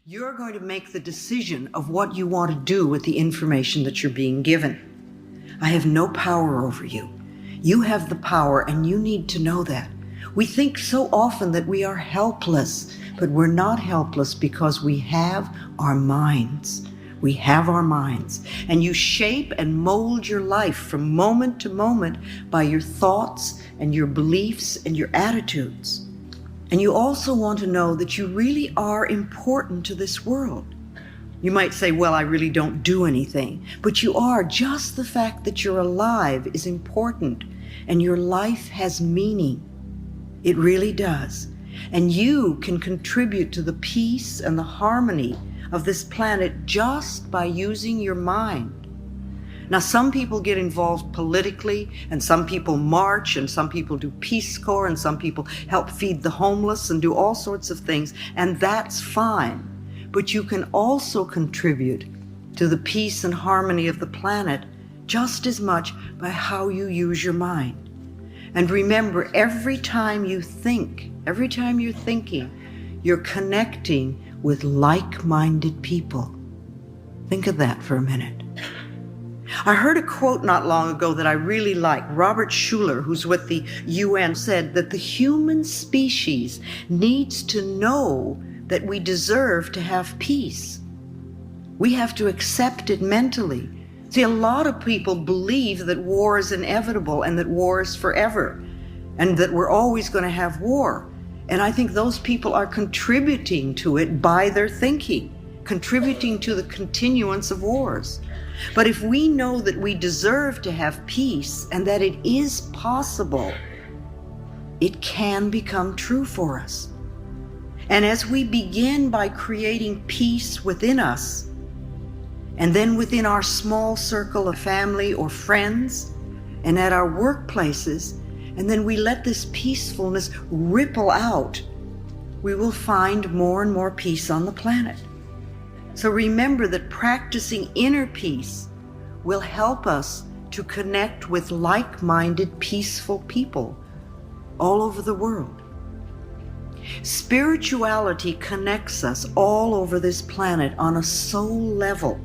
You're going to make the decision of what you want to do with the information that you're being given. I have no power over you. You have the power, and you need to know that. We think so often that we are helpless, but we're not helpless because we have our minds. We have our minds, and you shape and mold your life from moment to moment by your thoughts and your beliefs and your attitudes. And you also want to know that you really are important to this world. You might say, well, I really don't do anything, but you are. Just the fact that you're alive is important, and your life has meaning. It really does. And you can contribute to the peace and the harmony of this planet just by using your mind. Now, some people get involved politically, and some people march, and some people do Peace Corps, and some people help feed the homeless and do all sorts of things, and that's fine. But you can also contribute to the peace and harmony of the planet just as much by how you use your mind. And remember, every time you think, every time you're thinking, you're connecting with like-minded people. Think of that for a minute. I heard a quote not long ago that I really like. Robert Schuller, who's with the UN, said that the human species needs to know that we deserve to have peace. We have to accept it mentally. See, a lot of people believe that war is inevitable and that war is forever and that we're always going to have war. And I think those people are contributing to it by their thinking, contributing to the continuance of wars. But if we know that we deserve to have peace and that it is possible, it can become true for us. And as we begin by creating peace within us, and then within our small circle of family or friends, and at our workplaces, and then we let this peacefulness ripple out, we will find more and more peace on the planet. So remember that practicing inner peace will help us to connect with like-minded, peaceful people all over the world. Spirituality connects us all over this planet on a soul level.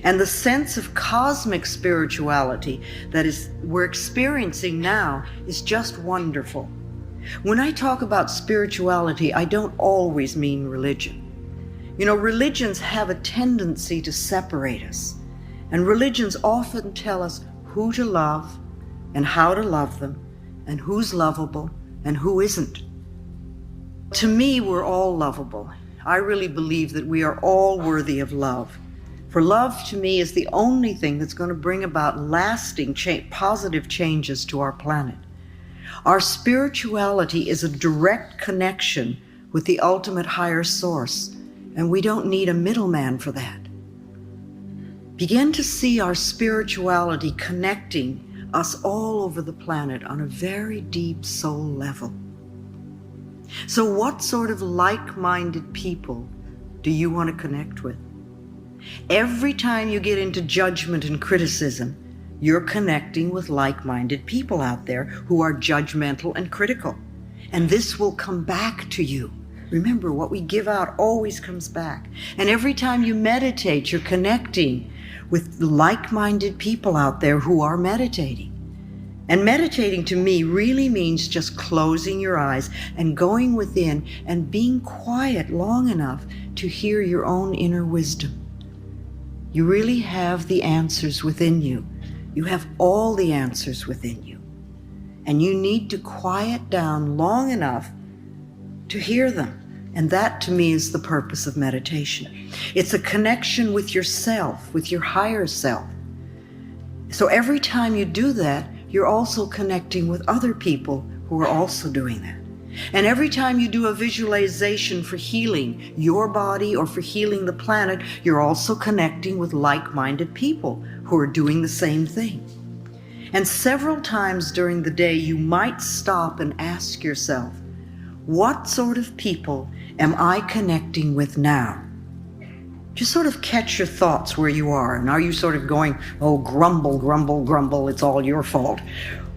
And the sense of cosmic spirituality that we're experiencing now is just wonderful. When I talk about spirituality, I don't always mean religion. You know, religions have a tendency to separate us. And religions often tell us who to love and how to love them, and who's lovable and who isn't. To me, we're all lovable. I really believe that we are all worthy of love. For love, to me, is the only thing that's going to bring about lasting positive changes to our planet. Our spirituality is a direct connection with the ultimate higher source, and we don't need a middleman for that. Begin to see our spirituality connecting us all over the planet on a very deep soul level. So what sort of like-minded people do you want to connect with? Every time you get into judgment and criticism, you're connecting with like-minded people out there who are judgmental and critical. And this will come back to you. Remember, what we give out always comes back. And every time you meditate, you're connecting with like-minded people out there who are meditating. And meditating to me really means just closing your eyes and going within and being quiet long enough to hear your own inner wisdom. You really have the answers within you. You have all the answers within you. And you need to quiet down long enough to hear them. And that, to me, is the purpose of meditation. It's a connection with yourself, with your higher self. So every time you do that, you're also connecting with other people who are also doing that. And every time you do a visualization for healing your body or for healing the planet, you're also connecting with like-minded people who are doing the same thing. And several times during the day, you might stop and ask yourself, what sort of people am I connecting with now? Just sort of catch your thoughts where you are. And are you sort of going, oh, grumble, grumble, grumble, it's all your fault?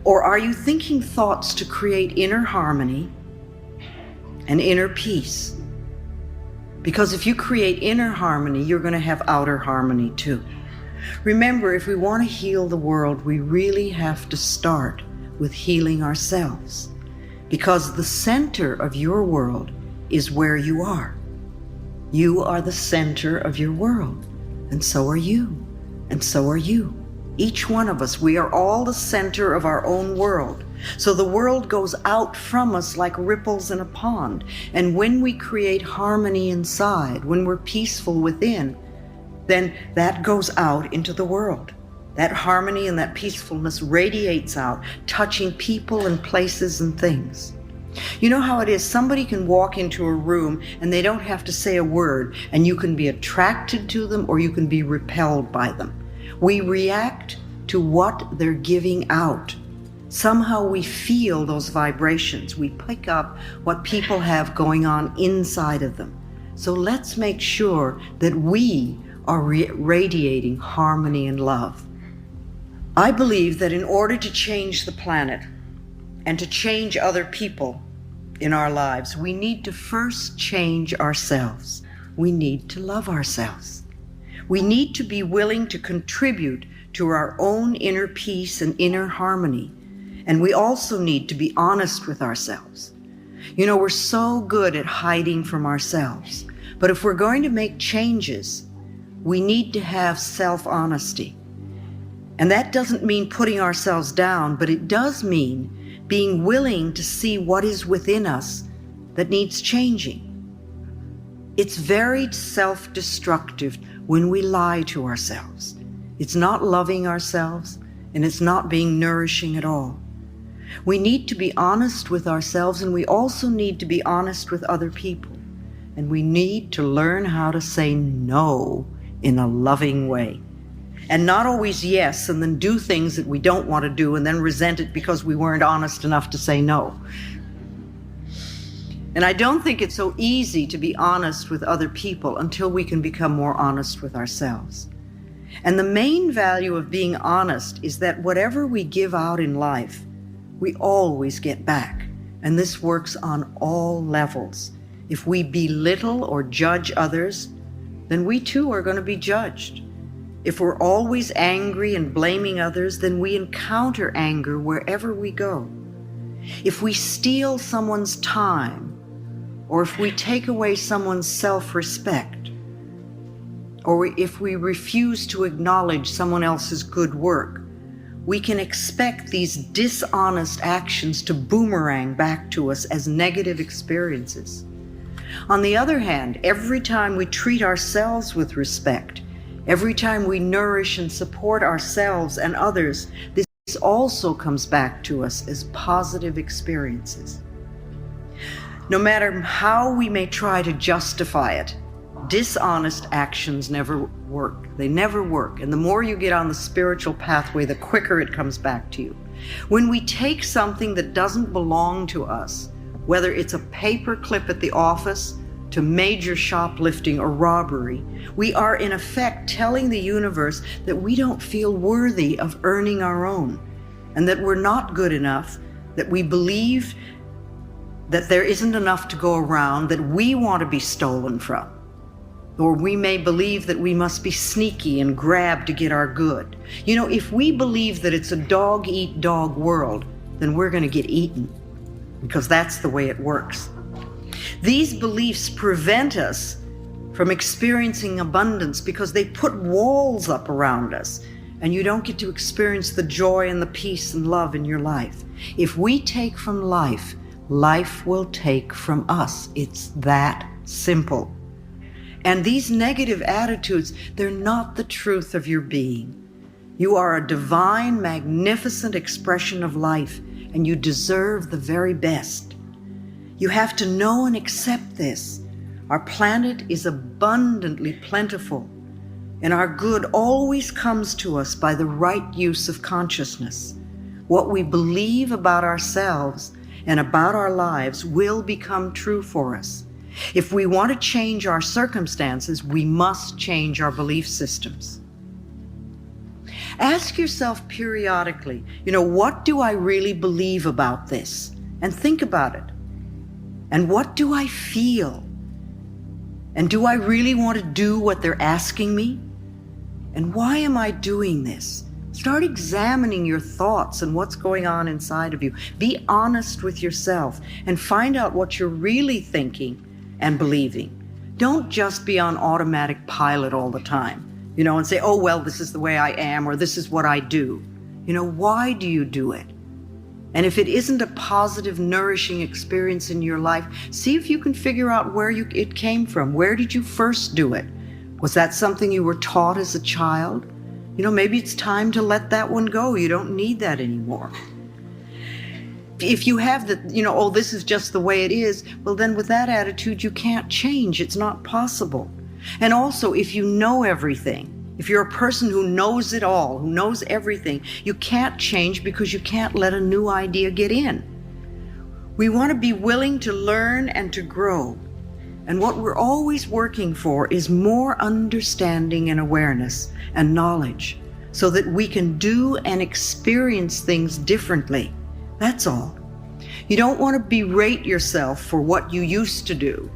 Or are you thinking thoughts to create inner harmony and inner peace? Because if you create inner harmony, you're going to have outer harmony too. Remember, if we want to heal the world, we really have to start with healing ourselves. Because the center of your world is where you are. You are the center of your world, and so are you, and so are you. Each one of us, we are all the center of our own world. So the world goes out from us like ripples in a pond. And when we create harmony inside, when we're peaceful within, then that goes out into the world. That harmony and that peacefulness radiates out, touching people and places and things. You know how it is, somebody can walk into a room and they don't have to say a word, and you can be attracted to them or you can be repelled by them. We react to what they're giving out. Somehow we feel those vibrations. We pick up what people have going on inside of them. So let's make sure that we are radiating harmony and love. I believe that in order to change the planet and to change other people in our lives, we need to first change ourselves. We need to love ourselves. We need to be willing to contribute to our own inner peace and inner harmony. And we also need to be honest with ourselves. You know, we're so good at hiding from ourselves. But if we're going to make changes, we need to have self-honesty. And that doesn't mean putting ourselves down, but it does mean being willing to see what is within us that needs changing. It's very self-destructive when we lie to ourselves. It's not loving ourselves, and it's not being nourishing at all. We need to be honest with ourselves, and we also need to be honest with other people. And we need to learn how to say no in a loving way. And not always yes, and then do things that we don't want to do and then resent it because we weren't honest enough to say no. And I don't think it's so easy to be honest with other people until we can become more honest with ourselves. And the main value of being honest is that whatever we give out in life, we always get back. And this works on all levels. If we belittle or judge others, then we too are going to be judged. If we're always angry and blaming others, then we encounter anger wherever we go. If we steal someone's time, or if we take away someone's self-respect, or if we refuse to acknowledge someone else's good work, we can expect these dishonest actions to boomerang back to us as negative experiences. On the other hand, every time we treat ourselves with respect, every time we nourish and support ourselves and others, this also comes back to us as positive experiences. No matter how we may try to justify it, dishonest actions never work. They never work. And the more you get on the spiritual pathway, the quicker it comes back to you. When we take something that doesn't belong to us, whether it's a paper clip at the office to major shoplifting or robbery, we are in effect telling the universe that we don't feel worthy of earning our own, and that we're not good enough, that we believe that there isn't enough to go around, that we want to be stolen from. Or we may believe that we must be sneaky and grab to get our good. You know, if we believe that it's a dog-eat-dog world, then we're going to get eaten, because that's the way it works. These beliefs prevent us from experiencing abundance because they put walls up around us, and you don't get to experience the joy and the peace and love in your life. If we take from life, life will take from us. It's that simple. And these negative attitudes, they're not the truth of your being. You are a divine, magnificent expression of life, and you deserve the very best. You have to know and accept this. Our planet is abundantly plentiful, and our good always comes to us by the right use of consciousness. What we believe about ourselves and about our lives will become true for us. If we want to change our circumstances, we must change our belief systems. Ask yourself periodically, what do I really believe about this? And think about it. And what do I feel? And do I really want to do what they're asking me? And why am I doing this? Start examining your thoughts and what's going on inside of you. Be honest with yourself and find out what you're really thinking and believing. Don't just be on automatic pilot all the time, and say, oh, well, this is the way I am, or this is what I do. Why do you do it? And if it isn't a positive, nourishing experience in your life, see if you can figure out where it came from. Where did you first do it? Was that something you were taught as a child? Maybe it's time to let that one go. You don't need that anymore. If you have oh, this is just the way it is, well, then with that attitude, you can't change. It's not possible. And also, if you know everything, if you're a person who knows it all, who knows everything, you can't change because you can't let a new idea get in. We want to be willing to learn and to grow. And what we're always working for is more understanding and awareness and knowledge so that we can do and experience things differently. That's all. You don't want to berate yourself for what you used to do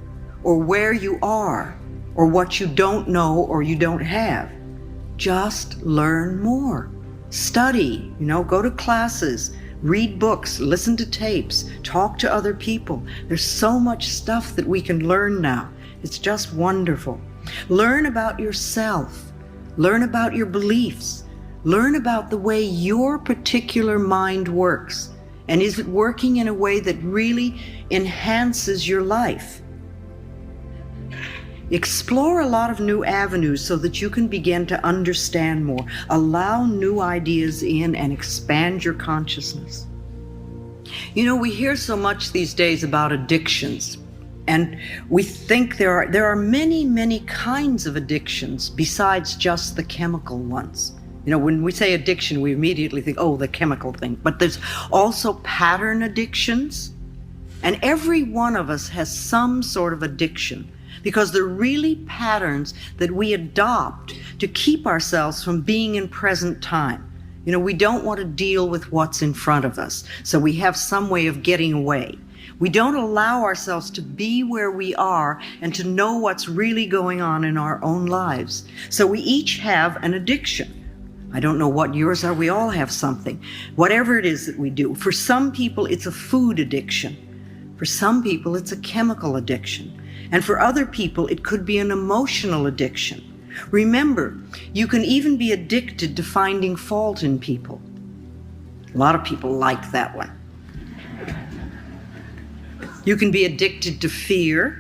or where you are or what you don't know or you don't have. Just learn more. Study, go to classes, read books, listen to tapes, talk to other people. There's so much stuff that we can learn now. It's just wonderful. Learn about yourself. Learn about your beliefs. Learn about the way your particular mind works. And is it working in a way that really enhances your life? Explore a lot of new avenues so that you can begin to understand more. Allow new ideas in and expand your consciousness. We hear so much these days about addictions, and we think there are many, many kinds of addictions besides just the chemical ones. When we say addiction, we immediately think, oh, the chemical thing. But there's also pattern addictions, and every one of us has some sort of addiction, because they're really patterns that we adopt to keep ourselves from being in present time. We don't want to deal with what's in front of us, so we have some way of getting away. We don't allow ourselves to be where we are and to know what's really going on in our own lives. So we each have an addiction. I don't know what yours are. We all have something. Whatever it is that we do. For some people, it's a food addiction. For some people, it's a chemical addiction. And for other people, it could be an emotional addiction. Remember, you can even be addicted to finding fault in people. A lot of people like that one. You can be addicted to fear.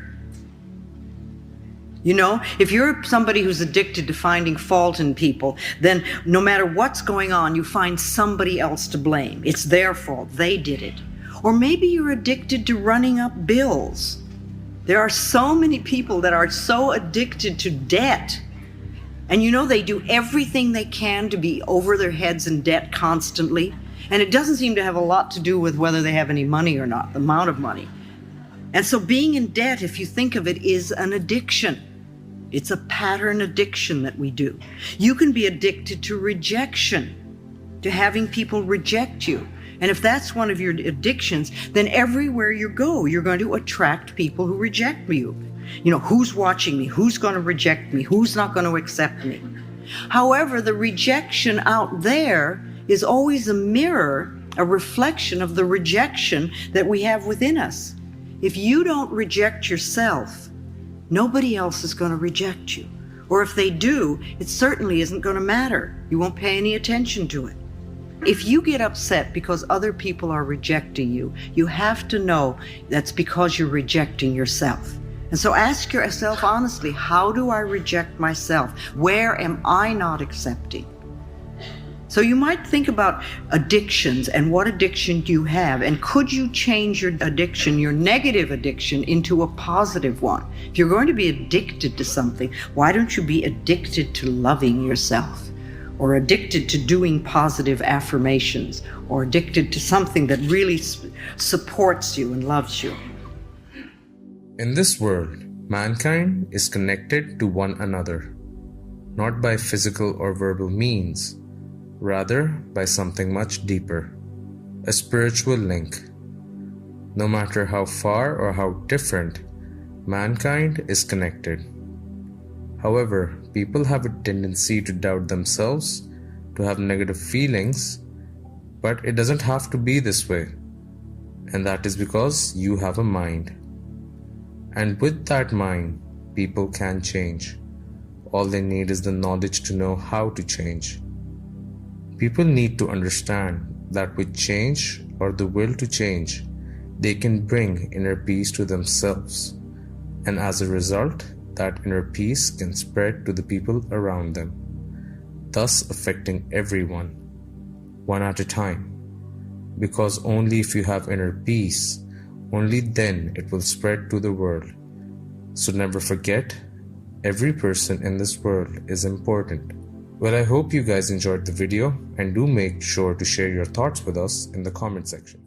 If you're somebody who's addicted to finding fault in people, then no matter what's going on, you find somebody else to blame. It's their fault. They did it. Or maybe you're addicted to running up bills. There are so many people that are so addicted to debt. And they do everything they can to be over their heads in debt constantly. And it doesn't seem to have a lot to do with whether they have any money or not, the amount of money. And so being in debt, if you think of it, is an addiction. It's a pattern addiction that we do. You can be addicted to rejection, to having people reject you. And if that's one of your addictions, then everywhere you go, you're going to attract people who reject you. Who's watching me? Who's going to reject me? Who's not going to accept me? However, the rejection out there is always a mirror, a reflection of the rejection that we have within us. If you don't reject yourself, nobody else is going to reject you. Or if they do, it certainly isn't going to matter. You won't pay any attention to it. If you get upset because other people are rejecting you, you have to know that's because you're rejecting yourself. And so ask yourself honestly, how do I reject myself? Where am I not accepting? So you might think about addictions and what addiction do you have, and could you change your addiction, your negative addiction, into a positive one? If you're going to be addicted to something, why don't you be addicted to loving yourself? Or addicted to doing positive affirmations, or addicted to something that really supports you and loves you. In this world, mankind is connected to one another, not by physical or verbal means, rather by something much deeper, a spiritual link. No matter how far or how different Mankind is connected. However, people have a tendency to doubt themselves, to have negative feelings, but it doesn't have to be this way. And that is because you have a mind. And with that mind, people can change. All they need is the knowledge to know how to change. People need to understand that with change or the will to change, they can bring inner peace to themselves. And as a result, that inner peace can spread to the people around them, thus affecting everyone, one at a time. Because only if you have inner peace, only then it will spread to the world. So never forget, every person in this world is important. Well, I hope you guys enjoyed the video, and do make sure to share your thoughts with us in the comment section.